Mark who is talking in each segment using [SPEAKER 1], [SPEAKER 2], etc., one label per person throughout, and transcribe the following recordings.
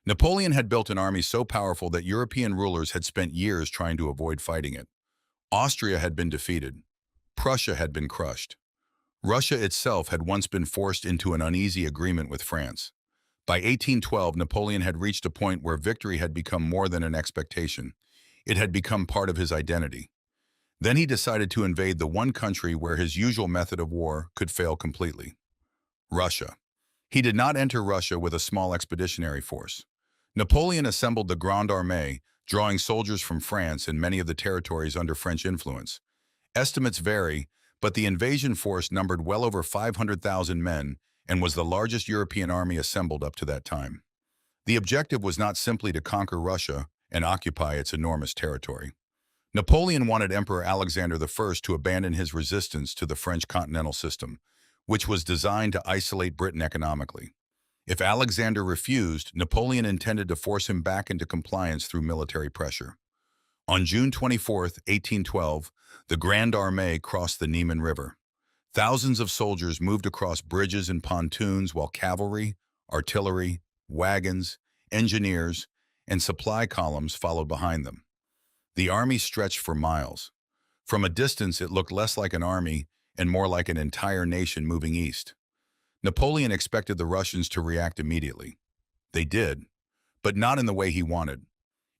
[SPEAKER 1] Napoleon had built an army so powerful that European rulers had spent years trying to avoid fighting it. Austria had been defeated. Prussia had been crushed. Russia itself had once been forced into an uneasy agreement with France. By 1812, Napoleon had reached a point where victory had become more than an expectation. It had become part of his identity. Then he decided to invade the one country where his usual method of war could fail completely: Russia. He did not enter Russia with a small expeditionary force. Napoleon assembled the Grande Armée, drawing soldiers from France and many of the territories under French influence. Estimates vary, but the invasion force numbered well over 500,000 men and was the largest European army assembled up to that time. The objective was not simply to conquer Russia and occupy its enormous territory. Napoleon wanted Emperor Alexander I to abandon his resistance to the French continental system, which was designed to isolate Britain economically. If Alexander refused, Napoleon intended to force him back into compliance through military pressure. On June 24, 1812, the Grande Armée crossed the Niemen River. Thousands of soldiers moved across bridges and pontoons while cavalry, artillery, wagons, engineers, and supply columns followed behind them. The army stretched for miles. From a distance, it looked less like an army and more like an entire nation moving east. Napoleon expected the Russians to react immediately. They did, but not in the way he wanted.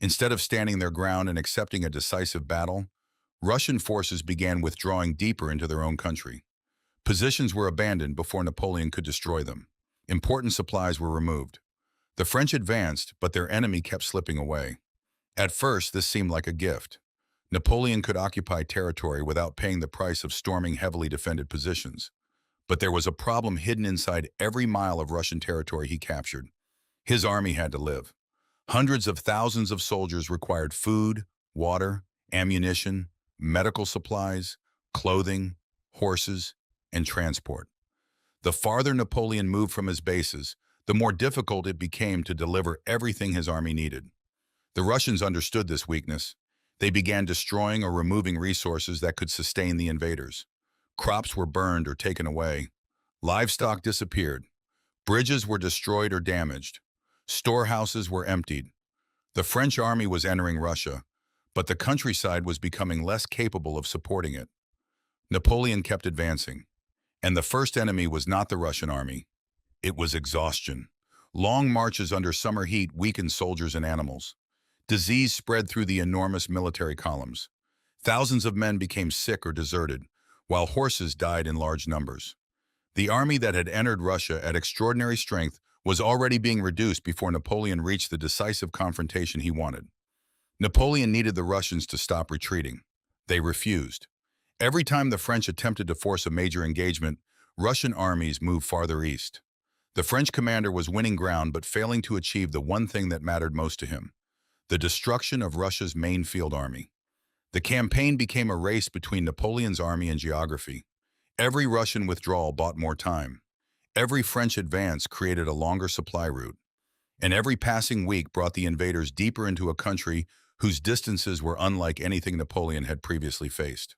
[SPEAKER 1] Instead of standing their ground and accepting a decisive battle, Russian forces began withdrawing deeper into their own country. Positions were abandoned before Napoleon could destroy them. Important supplies were removed. The French advanced, but their enemy kept slipping away. At first, this seemed like a gift. Napoleon could occupy territory without paying the price of storming heavily defended positions. But there was a problem hidden inside every mile of Russian territory he captured. His army had to live. Hundreds of thousands of soldiers required food, water, ammunition, medical supplies, clothing, horses, and transport. The farther Napoleon moved from his bases, the more difficult it became to deliver everything his army needed. The Russians understood this weakness. They began destroying or removing resources that could sustain the invaders. Crops were burned or taken away. Livestock disappeared. Bridges were destroyed or damaged. Storehouses were emptied. The French army was entering Russia, but the countryside was becoming less capable of supporting it. Napoleon kept advancing, and the first enemy was not the Russian army. It was exhaustion. Long marches under summer heat weakened soldiers and animals. Disease spread through the enormous military columns. Thousands of men became sick or deserted, while horses died in large numbers. The army that had entered Russia at extraordinary strength was already being reduced before Napoleon reached the decisive confrontation he wanted. Napoleon needed the Russians to stop retreating. They refused. Every time the French attempted to force a major engagement, Russian armies moved farther east. The French commander was winning ground but failing to achieve the one thing that mattered most to him: the destruction of Russia's main field army. The campaign became a race between Napoleon's army and geography. Every Russian withdrawal bought more time. Every French advance created a longer supply route. And every passing week brought the invaders deeper into a country whose distances were unlike anything Napoleon had previously faced.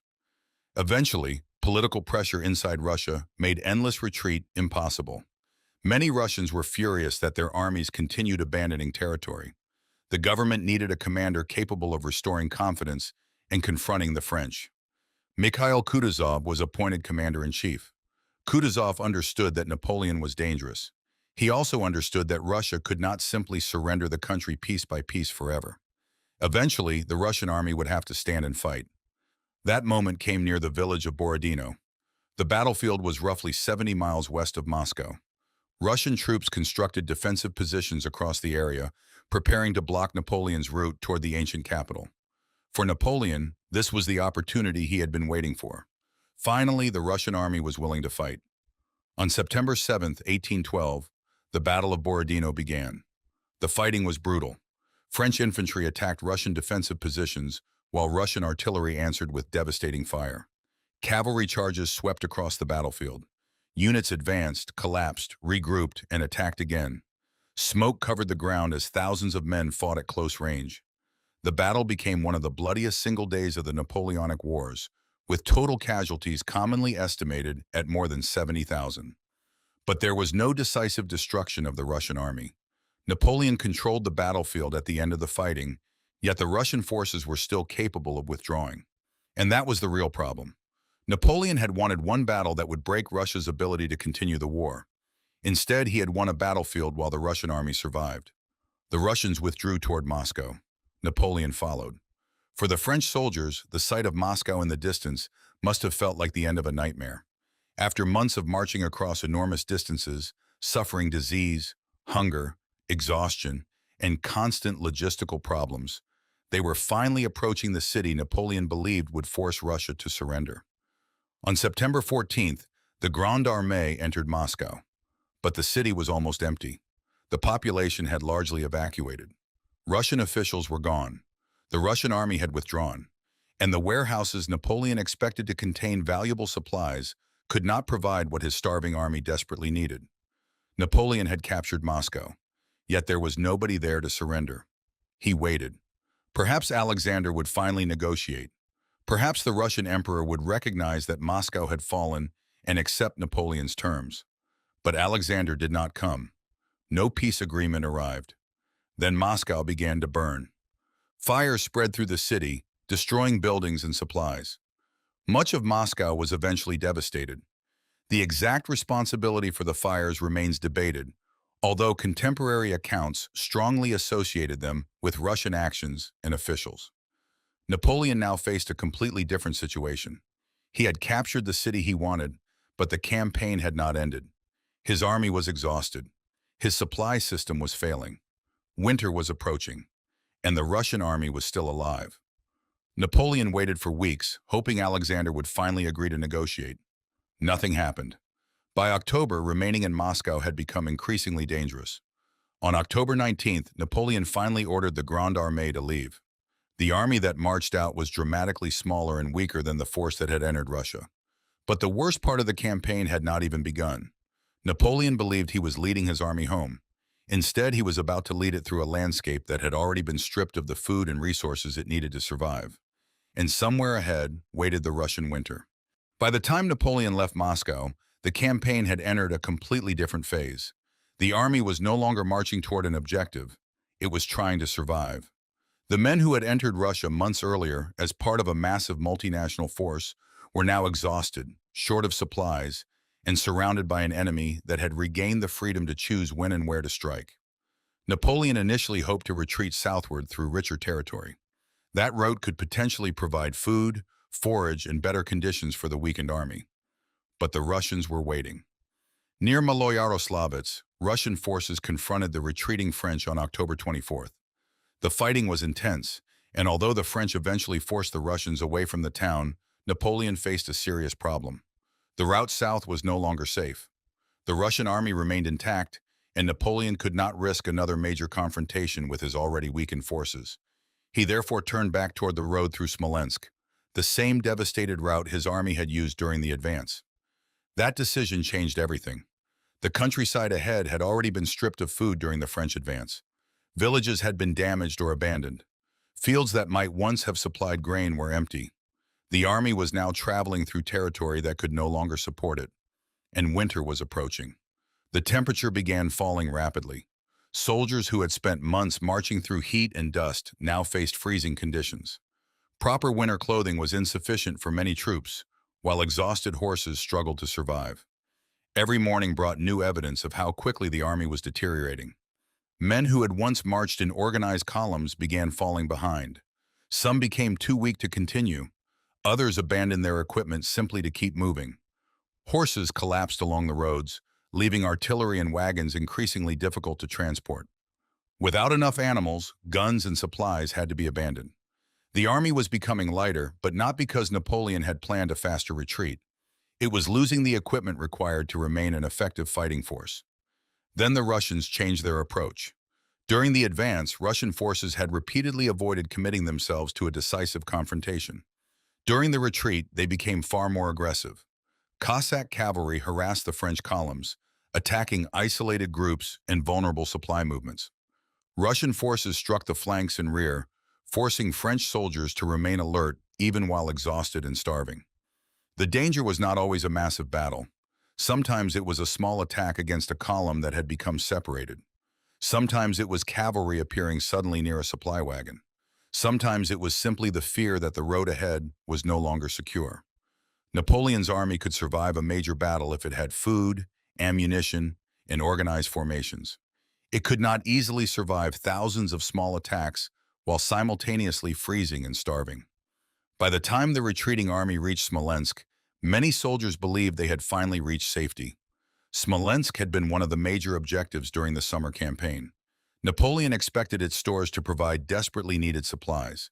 [SPEAKER 1] Eventually, political pressure inside Russia made endless retreat impossible. Many Russians were furious that their armies continued abandoning territory. The government needed a commander capable of restoring confidence and confronting the French. Mikhail Kutuzov was appointed commander-in-chief. Kutuzov understood that Napoleon was dangerous. He also understood that Russia could not simply surrender the country piece by piece forever. Eventually, the Russian army would have to stand and fight. That moment came near the village of Borodino. The battlefield was roughly 70 miles west of Moscow. Russian troops constructed defensive positions across the area, preparing to block Napoleon's route toward the ancient capital. For Napoleon, this was the opportunity he had been waiting for. Finally, the Russian army was willing to fight. On September 7, 1812, the Battle of Borodino began. The fighting was brutal. French infantry attacked Russian defensive positions, while Russian artillery answered with devastating fire. Cavalry charges swept across the battlefield. Units advanced, collapsed, regrouped, and attacked again. Smoke covered the ground as thousands of men fought at close range. The battle became one of the bloodiest single days of the Napoleonic Wars, with total casualties commonly estimated at more than 70,000. But there was no decisive destruction of the Russian army. Napoleon controlled the battlefield at the end of the fighting, yet the Russian forces were still capable of withdrawing. And that was the real problem. Napoleon had wanted one battle that would break Russia's ability to continue the war. Instead, he had won a battlefield while the Russian army survived. The Russians withdrew toward Moscow. Napoleon followed. For the French soldiers, the sight of Moscow in the distance must have felt like the end of a nightmare. After months of marching across enormous distances, suffering disease, hunger, exhaustion, and constant logistical problems, they were finally approaching the city Napoleon believed would force Russia to surrender. On September 14th, the Grande Armée entered Moscow. But the city was almost empty. The population had largely evacuated. Russian officials were gone. The Russian army had withdrawn. And the warehouses Napoleon expected to contain valuable supplies could not provide what his starving army desperately needed. Napoleon had captured Moscow, yet there was nobody there to surrender. He waited. Perhaps Alexander would finally negotiate. Perhaps the Russian emperor would recognize that Moscow had fallen and accept Napoleon's terms. But Alexander did not come. No peace agreement arrived. Then Moscow began to burn. Fire spread through the city, destroying buildings and supplies. Much of Moscow was eventually devastated. The exact responsibility for the fires remains debated, although contemporary accounts strongly associated them with Russian actions and officials. Napoleon now faced a completely different situation. He had captured the city he wanted, but the campaign had not ended. His army was exhausted. His supply system was failing. Winter was approaching, and the Russian army was still alive. Napoleon waited for weeks, hoping Alexander would finally agree to negotiate. Nothing happened. By October, remaining in Moscow had become increasingly dangerous. On October 19th, Napoleon finally ordered the Grande Armée to leave. The army that marched out was dramatically smaller and weaker than the force that had entered Russia. But the worst part of the campaign had not even begun. Napoleon believed he was leading his army home. Instead, he was about to lead it through a landscape that had already been stripped of the food and resources it needed to survive. And somewhere ahead waited the Russian winter. By the time Napoleon left Moscow, the campaign had entered a completely different phase. The army was no longer marching toward an objective. It was trying to survive. The men who had entered Russia months earlier as part of a massive multinational force were now exhausted, short of supplies, and surrounded by an enemy that had regained the freedom to choose when and where to strike. Napoleon initially hoped to retreat southward through richer territory. That route could potentially provide food, forage, and better conditions for the weakened army. But the Russians were waiting. Near Maloyaroslavets, Russian forces confronted the retreating French on October 24th. The fighting was intense, and although the French eventually forced the Russians away from the town, Napoleon faced a serious problem. The route south was no longer safe. The Russian army remained intact, and Napoleon could not risk another major confrontation with his already weakened forces. He therefore turned back toward the road through Smolensk, the same devastated route his army had used during the advance. That decision changed everything. The countryside ahead had already been stripped of food during the French advance. Villages had been damaged or abandoned. Fields that might once have supplied grain were empty. The army was now traveling through territory that could no longer support it. And winter was approaching. The temperature began falling rapidly. Soldiers who had spent months marching through heat and dust now faced freezing conditions. Proper winter clothing was insufficient for many troops, while exhausted horses struggled to survive. Every morning brought new evidence of how quickly the army was deteriorating. Men who had once marched in organized columns began falling behind. Some became too weak to continue. Others abandoned their equipment simply to keep moving. Horses collapsed along the roads, leaving artillery and wagons increasingly difficult to transport. Without enough animals, guns and supplies had to be abandoned. The army was becoming lighter, but not because Napoleon had planned a faster retreat. It was losing the equipment required to remain an effective fighting force. Then the Russians changed their approach. During the advance, Russian forces had repeatedly avoided committing themselves to a decisive confrontation. During the retreat, they became far more aggressive. Cossack cavalry harassed the French columns, attacking isolated groups and vulnerable supply movements. Russian forces struck the flanks and rear, forcing French soldiers to remain alert even while exhausted and starving. The danger was not always a massive battle. Sometimes it was a small attack against a column that had become separated. Sometimes it was cavalry appearing suddenly near a supply wagon. Sometimes it was simply the fear that the road ahead was no longer secure. Napoleon's army could survive a major battle if it had food, ammunition, and organized formations. It could not easily survive thousands of small attacks while simultaneously freezing and starving. By the time the retreating army reached Smolensk, many soldiers believed they had finally reached safety. Smolensk had been one of the major objectives during the summer campaign. Napoleon expected its stores to provide desperately needed supplies.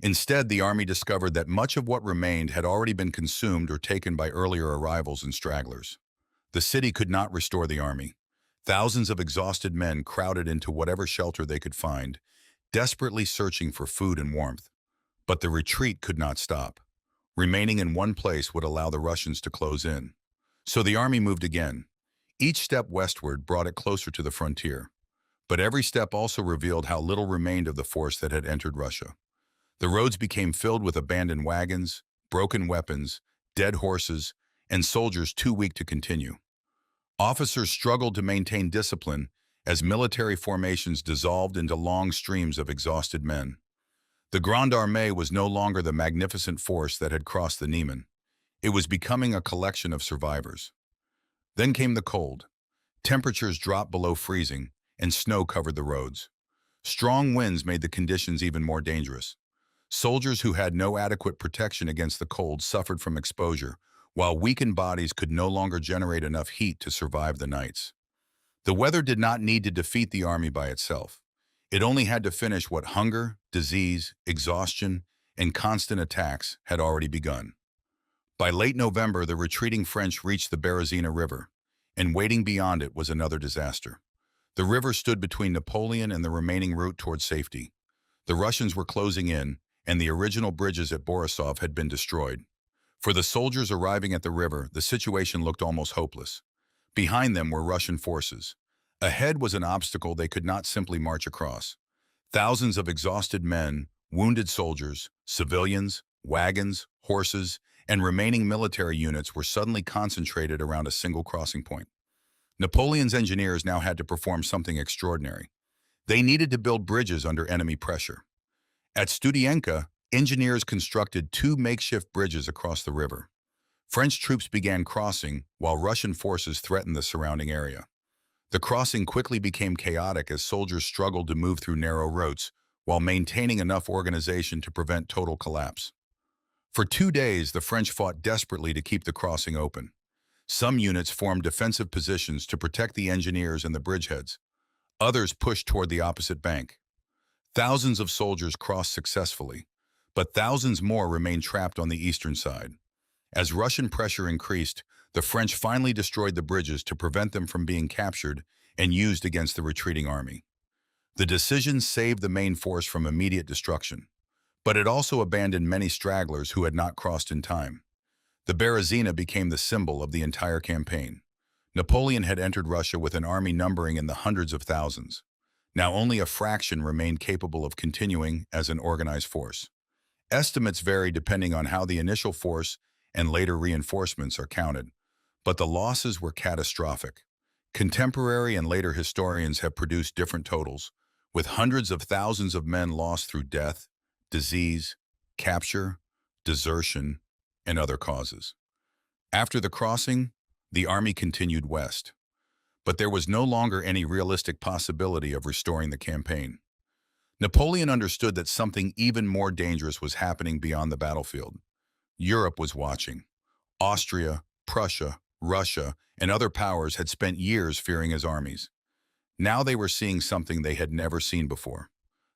[SPEAKER 1] Instead, the army discovered that much of what remained had already been consumed or taken by earlier arrivals and stragglers. The city could not restore the army. Thousands of exhausted men crowded into whatever shelter they could find, desperately searching for food and warmth. But the retreat could not stop. Remaining in one place would allow the Russians to close in. So the army moved again. Each step westward brought it closer to the frontier. But every step also revealed how little remained of the force that had entered Russia. The roads became filled with abandoned wagons, broken weapons, dead horses, and soldiers too weak to continue. Officers struggled to maintain discipline as military formations dissolved into long streams of exhausted men. The Grande Armée was no longer the magnificent force that had crossed the Niemen. It was becoming a collection of survivors. Then came the cold. Temperatures dropped below freezing, and snow covered the roads. Strong winds made the conditions even more dangerous. Soldiers who had no adequate protection against the cold suffered from exposure, while weakened bodies could no longer generate enough heat to survive the nights. The weather did not need to defeat the army by itself. It only had to finish what hunger, disease, exhaustion, and constant attacks had already begun. By late November, the retreating French reached the Berezina River, and waiting beyond it was another disaster. The river stood between Napoleon and the remaining route toward safety. The Russians were closing in, and the original bridges at Borisov had been destroyed. For the soldiers arriving at the river, the situation looked almost hopeless. Behind them were Russian forces. Ahead was an obstacle they could not simply march across. Thousands of exhausted men, wounded soldiers, civilians, wagons, horses, and remaining military units were suddenly concentrated around a single crossing point. Napoleon's engineers now had to perform something extraordinary. They needed to build bridges under enemy pressure. At Studienka, engineers constructed two makeshift bridges across the river. French troops began crossing, while Russian forces threatened the surrounding area. The crossing quickly became chaotic as soldiers struggled to move through narrow roads, while maintaining enough organization to prevent total collapse. For 2 days, the French fought desperately to keep the crossing open. Some units formed defensive positions to protect the engineers and the bridgeheads. Others pushed toward the opposite bank. Thousands of soldiers crossed successfully, but thousands more remained trapped on the eastern side. As Russian pressure increased, the French finally destroyed the bridges to prevent them from being captured and used against the retreating army. The decision saved the main force from immediate destruction, but it also abandoned many stragglers who had not crossed in time. The Berezina became the symbol of the entire campaign. Napoleon had entered Russia with an army numbering in the hundreds of thousands. Now only a fraction remained capable of continuing as an organized force. Estimates vary depending on how the initial force and later reinforcements are counted, but the losses were catastrophic. Contemporary and later historians have produced different totals, with hundreds of thousands of men lost through death, disease, capture, desertion, and other causes. After the crossing, the army continued west, but there was no longer any realistic possibility of restoring the campaign. Napoleon understood that something even more dangerous was happening beyond the battlefield. Europe was watching. Austria, Prussia, Russia, and other powers had spent years fearing his armies. Now they were seeing something they had never seen before.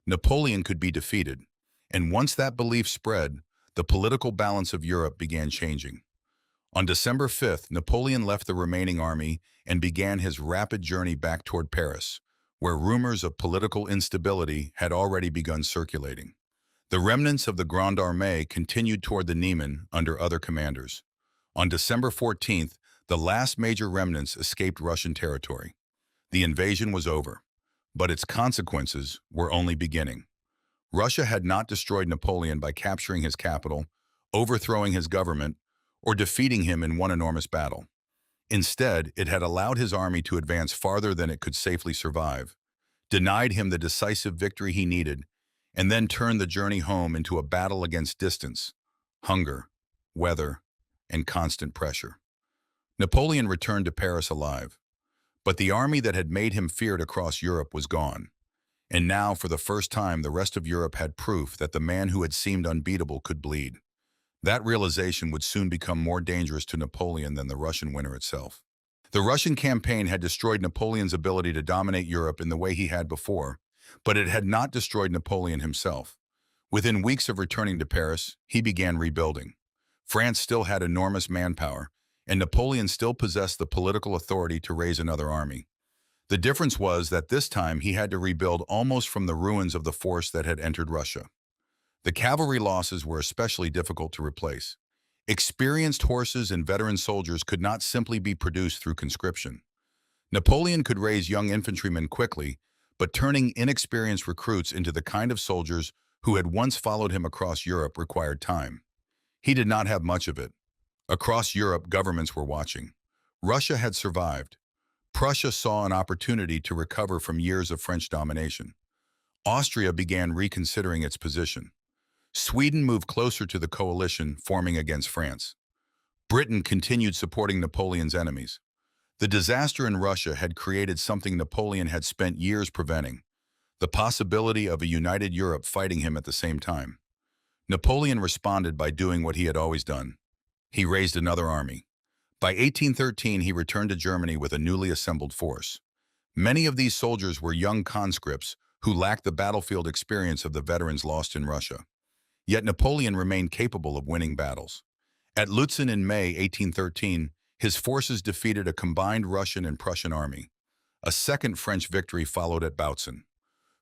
[SPEAKER 1] Napoleon could be defeated, and once that belief spread, the political balance of Europe began changing. On December 5th, Napoleon left the remaining army and began his rapid journey back toward Paris, where rumors of political instability had already begun circulating. The remnants of the Grande Armée continued toward the Niemen under other commanders. On December 14th, the last major remnants escaped Russian territory. The invasion was over, but its consequences were only beginning. Russia had not destroyed Napoleon by capturing his capital, overthrowing his government, or defeating him in one enormous battle. Instead, it had allowed his army to advance farther than it could safely survive. denied him the decisive victory he needed, and then turned the journey home into a battle against distance, hunger, weather, and constant pressure. Napoleon returned to Paris alive, but the army that had made him feared across Europe was gone. And now, for the first time, the rest of Europe had proof that the man who had seemed unbeatable could bleed. That realization would soon become more dangerous to Napoleon than the Russian winter itself. The Russian campaign had destroyed Napoleon's ability to dominate Europe in the way he had before, but it had not destroyed Napoleon himself. Within weeks of returning to Paris, he began rebuilding. France still had enormous manpower, and Napoleon still possessed the political authority to raise another army. The difference was that this time he had to rebuild almost from the ruins of the force that had entered Russia. The cavalry losses were especially difficult to replace. Experienced horses and veteran soldiers could not simply be produced through conscription. Napoleon could raise young infantrymen quickly, but turning inexperienced recruits into the kind of soldiers who had once followed him across Europe required time. He did not have much of it. Across Europe, governments were watching. Russia had survived. Prussia saw an opportunity to recover from years of French domination. Austria began reconsidering its position. Sweden moved closer to the coalition forming against France. Britain continued supporting Napoleon's enemies. The disaster in Russia had created something Napoleon had spent years preventing: the possibility of a united Europe fighting him at the same time. Napoleon responded by doing what he had always done. He raised another army. By 1813, he returned to Germany with a newly assembled force. Many of these soldiers were young conscripts who lacked the battlefield experience of the veterans lost in Russia. Yet Napoleon remained capable of winning battles. At Lutzen in May 1813, his forces defeated a combined Russian and Prussian army. A second French victory followed at Bautzen.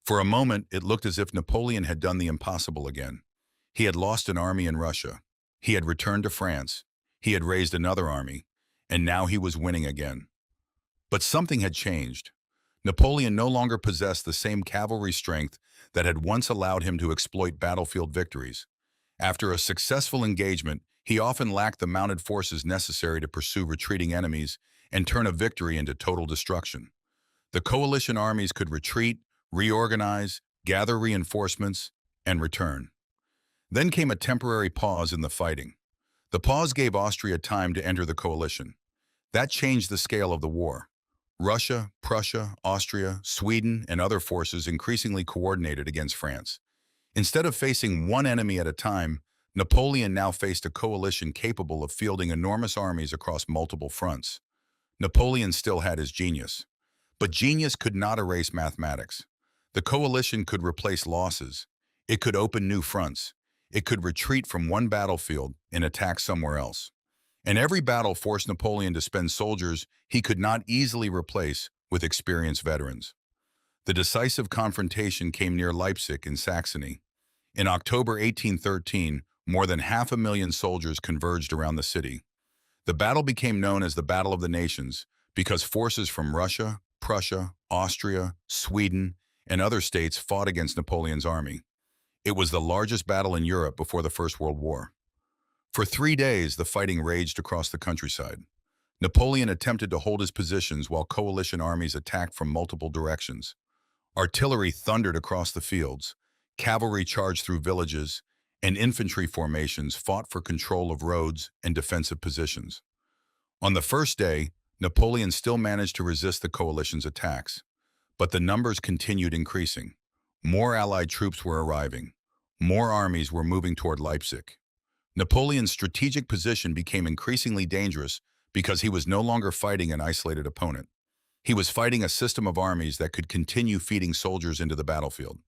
[SPEAKER 1] For a moment, it looked as if Napoleon had done the impossible again. He had lost an army in Russia. He had returned to France. He had raised another army, and now he was winning again. But something had changed. Napoleon no longer possessed the same cavalry strength that had once allowed him to exploit battlefield victories. After a successful engagement, he often lacked the mounted forces necessary to pursue retreating enemies and turn a victory into total destruction. The coalition armies could retreat, reorganize, gather reinforcements, and return. Then came a temporary pause in the fighting. The pause gave Austria time to enter the coalition. That changed the scale of the war. Russia, Prussia, Austria, Sweden, and other forces increasingly coordinated against France. Instead of facing one enemy at a time, Napoleon now faced a coalition capable of fielding enormous armies across multiple fronts. Napoleon still had his genius. But genius could not erase mathematics. The coalition could replace losses. It could open new fronts. It could retreat from one battlefield and attack somewhere else. And every battle forced Napoleon to spend soldiers he could not easily replace with experienced veterans. The decisive confrontation came near Leipzig in Saxony. In October 1813, more than 500,000 soldiers converged around the city. The battle became known as the Battle of the Nations because forces from Russia, Prussia, Austria, Sweden, and other states fought against Napoleon's army. It was the largest battle in Europe before the First World War. For 3 days, the fighting raged across the countryside. Napoleon attempted to hold his positions while coalition armies attacked from multiple directions. Artillery thundered across the fields, cavalry charged through villages, and infantry formations fought for control of roads and defensive positions. On the first day, Napoleon still managed to resist the coalition's attacks, but the numbers continued increasing. More Allied troops were arriving. More armies were moving toward Leipzig. Napoleon's strategic position became increasingly dangerous because he was no longer fighting an isolated opponent. He was fighting a system of armies that could continue feeding soldiers into the battlefield.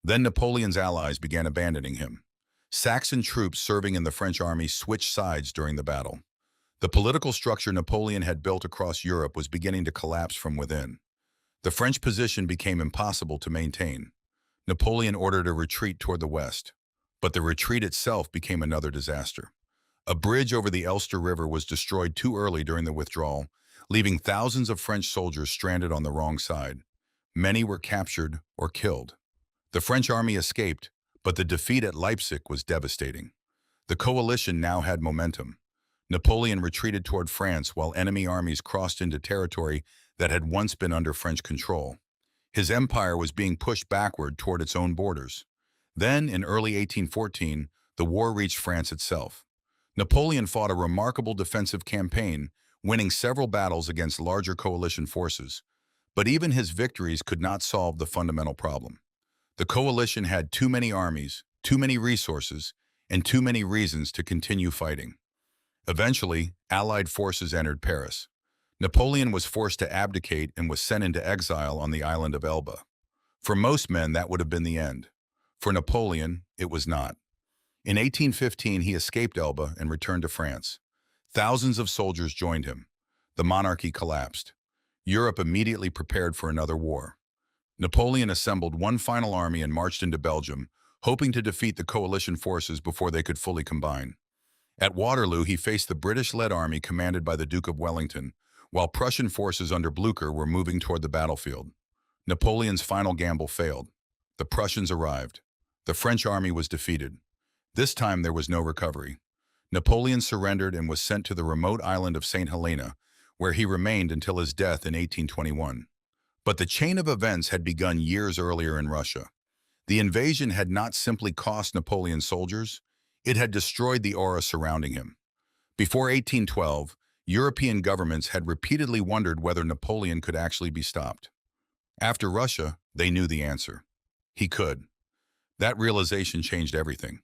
[SPEAKER 1] Then Napoleon's allies began abandoning him. Saxon troops serving in the French army switched sides during the battle. The political structure Napoleon had built across Europe was beginning to collapse from within. The French position became impossible to maintain. Napoleon ordered a retreat toward the west. But the retreat itself became another disaster. A bridge over the Elster River was destroyed too early during the withdrawal, leaving thousands of French soldiers stranded on the wrong side. Many were captured or killed. The French army escaped, but the defeat at Leipzig was devastating. The coalition now had momentum. Napoleon retreated toward France while enemy armies crossed into territory that had once been under French control. His empire was being pushed backward toward its own borders. Then, in early 1814, the war reached France itself. Napoleon fought a remarkable defensive campaign, winning several battles against larger coalition forces. But even his victories could not solve the fundamental problem. The coalition had too many armies, too many resources, and too many reasons to continue fighting. Eventually, Allied forces entered Paris. Napoleon was forced to abdicate and was sent into exile on the island of Elba. For most men, that would have been the end. For Napoleon, it was not. In 1815, he escaped Elba and returned to France. Thousands of soldiers joined him. The monarchy collapsed. Europe immediately prepared for another war. Napoleon assembled one final army and marched into Belgium, hoping to defeat the coalition forces before they could fully combine. At Waterloo, he faced the British-led army commanded by the Duke of Wellington, while Prussian forces under Blücher were moving toward the battlefield. Napoleon's final gamble failed. The Prussians arrived. The French army was defeated. This time there was no recovery. Napoleon surrendered and was sent to the remote island of St. Helena, where he remained until his death in 1821. But the chain of events had begun years earlier in Russia. The invasion had not simply cost Napoleon's soldiers, it had destroyed the aura surrounding him. Before 1812, European governments had repeatedly wondered whether Napoleon could actually be stopped. After Russia, they knew the answer. He could. That realization changed everything.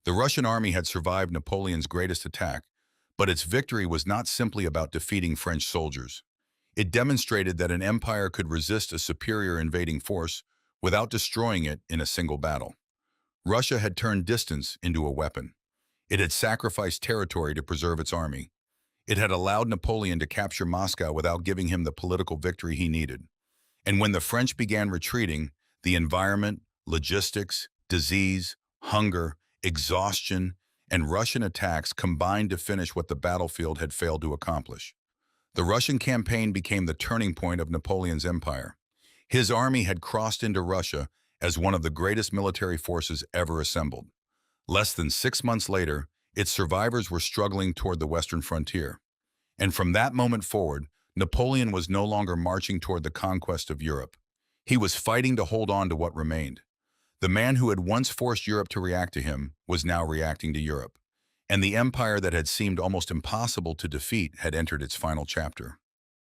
[SPEAKER 1] The Russian army had survived Napoleon's greatest attack, but its victory was not simply about defeating French soldiers. It demonstrated that an empire could resist a superior invading force without destroying it in a single battle. Russia had turned distance into a weapon. It had sacrificed territory to preserve its army. It had allowed Napoleon to capture Moscow without giving him the political victory he needed. And when the French began retreating, the environment, logistics, disease, hunger, exhaustion, and Russian attacks combined to finish what the battlefield had failed to accomplish. The Russian campaign became the turning point of Napoleon's empire. His army had crossed into Russia as one of the greatest military forces ever assembled. Less than 6 months later, its survivors were struggling toward the western frontier. And from that moment forward, Napoleon was no longer marching toward the conquest of Europe. He was fighting to hold on to what remained. The man who had once forced Europe to react to him was now reacting to Europe. And the empire that had seemed almost impossible to defeat had entered its final chapter.